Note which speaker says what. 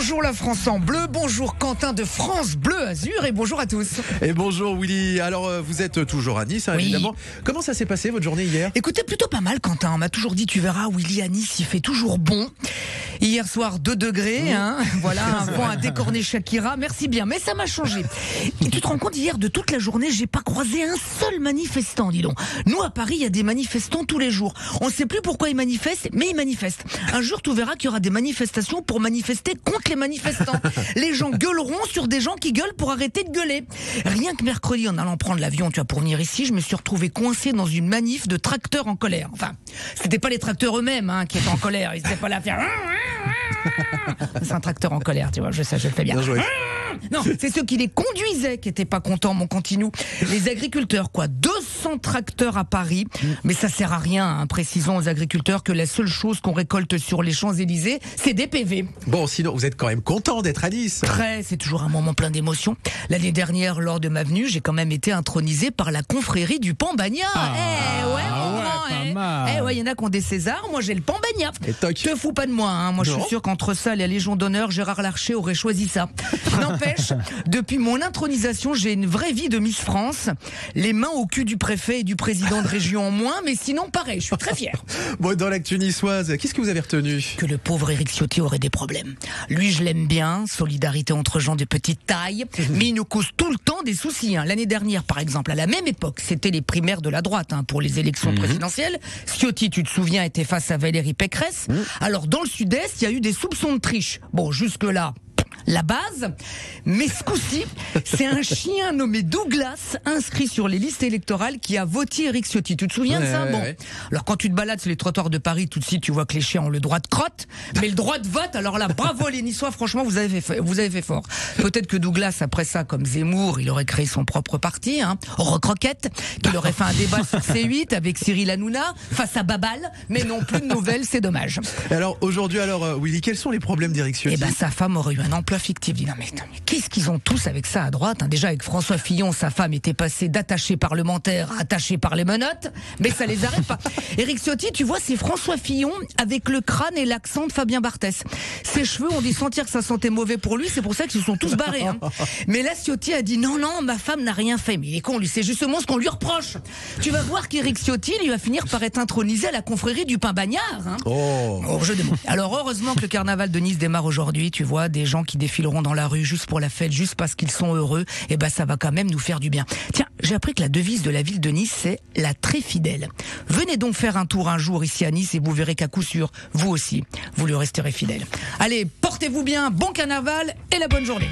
Speaker 1: Bonjour la France en bleu, bonjour Quentin de France Bleu Azur et bonjour à tous.
Speaker 2: Et bonjour Willy, alors vous êtes toujours à Nice, hein,
Speaker 1: Oui.
Speaker 2: évidemment. Comment ça s'est passé votre journée hier?
Speaker 1: Écoutez, plutôt pas mal Quentin, on m'a toujours dit tu verras Willy à Nice il fait toujours bon. Hier soir 2 degrés, voilà un vent à décorner Shakira, merci bien, mais ça m'a changé. Et tu te rends compte, hier de toute la journée j'ai pas croisé un seul manifestant, dis donc. Nous à Paris il y a des manifestants tous les jours, on ne sait plus pourquoi ils manifestent, mais ils manifestent. Un jour tu verras qu'il y aura des manifestations pour manifester contre les manifestants. Les gens gueuleront sur des gens qui gueulent pour arrêter de gueuler. Rien que mercredi, en allant prendre l'avion, tu vois, pour venir ici, je me suis retrouvé coincé dans une manif de tracteurs en colère. Enfin, c'était pas les tracteurs eux-mêmes qui étaient en colère. Ils étaient pas là à faire. C'est un tracteur en colère, tu vois. Je sais, je le fais bien.
Speaker 2: Bien joué.
Speaker 1: Non, c'est ceux qui les conduisaient qui étaient pas contents, mon continu. Les agriculteurs, quoi. 200 tracteurs à Paris. Mais ça sert à rien, précisons aux agriculteurs que la seule chose qu'on récolte sur les Champs-Élysées, c'est des PV.
Speaker 2: Bon, sinon vous êtes quand même content d'être à Nice.
Speaker 1: Très, c'est toujours un moment plein d'émotions. L'année dernière, lors de ma venue, j'ai quand même été intronisé par la confrérie du Pan-Bagnat. Il y en a qui ont des Césars, moi j'ai le Pan-Bagnat.
Speaker 2: Et toc.
Speaker 1: Te fous pas de moi, moi je suis sûr qu'entre ça et la Légion d'honneur, Gérard Larcher aurait choisi ça. N'empêche, depuis mon intronisation, j'ai une vraie vie de Miss France. Les mains au cul du préfet et du président de région en moins, mais sinon pareil, je suis très fier.
Speaker 2: Bon, dans l'actu niçoise, qu'est-ce que vous avez retenu?
Speaker 1: Que le pauvre Éric Ciotti aurait des problèmes. Lui, je l'aime bien, solidarité entre gens de petite taille, mais il nous cause tout le temps des soucis. L'année dernière, par exemple, à la même époque, c'était les primaires de la droite pour les élections présidentielles. Ciotti, tu te souviens, était face à Valérie Pécresse. Alors, dans le Sud-Est, il y a eu des soupçons de triche. Bon, jusque-là, la base, mais ce coup-ci, c'est un chien nommé Douglas inscrit sur les listes électorales qui a voté Éric Ciotti. Tu te souviens de ça? Bon. Alors quand tu te balades sur les trottoirs de Paris, tout de suite tu vois que les chiens ont le droit de crotte, mais le droit de vote, alors là, bravo les Niçois, franchement vous avez fait fort. Peut-être que Douglas, après ça, comme Zemmour, il aurait créé son propre parti, Recroquette, qu'il aurait fait un débat sur C8 avec Cyril Hanouna face à Babal, mais non plus de nouvelles, c'est dommage.
Speaker 2: Et alors aujourd'hui, Willy, quels sont les problèmes d'Éric Ciotti?
Speaker 1: Eh ben sa femme aurait eu un emploi fictif. Dis non mais qu'est-ce qu'ils ont tous avec ça à droite? Déjà avec François Fillon, sa femme était passée d'attaché parlementaire à attaché par les menottes, mais ça les arrête pas. Éric Ciotti, tu vois, c'est François Fillon avec le crâne et l'accent de Fabien Barthès. Ses cheveux ont dû sentir que ça sentait mauvais pour lui, c'est pour ça qu'ils se sont tous barrés. Mais là, Ciotti a dit non, ma femme n'a rien fait. Mais il est con, lui, c'est justement ce qu'on lui reproche. Tu vas voir qu'Éric Ciotti, lui, va finir par être intronisé à la confrérie du Pain-Bagnard. Oh, jeu de mots. Alors heureusement que le carnaval de Nice démarre aujourd'hui, tu vois, des gens qui défileront dans la rue juste pour la fête, juste parce qu'ils sont heureux, et ça va quand même nous faire du bien. Tiens, j'ai appris que la devise de la ville de Nice, c'est la très fidèle. Venez donc faire un tour un jour ici à Nice et vous verrez qu'à coup sûr, vous aussi, vous lui resterez fidèle. Allez, portez-vous bien, bon carnaval et la bonne journée.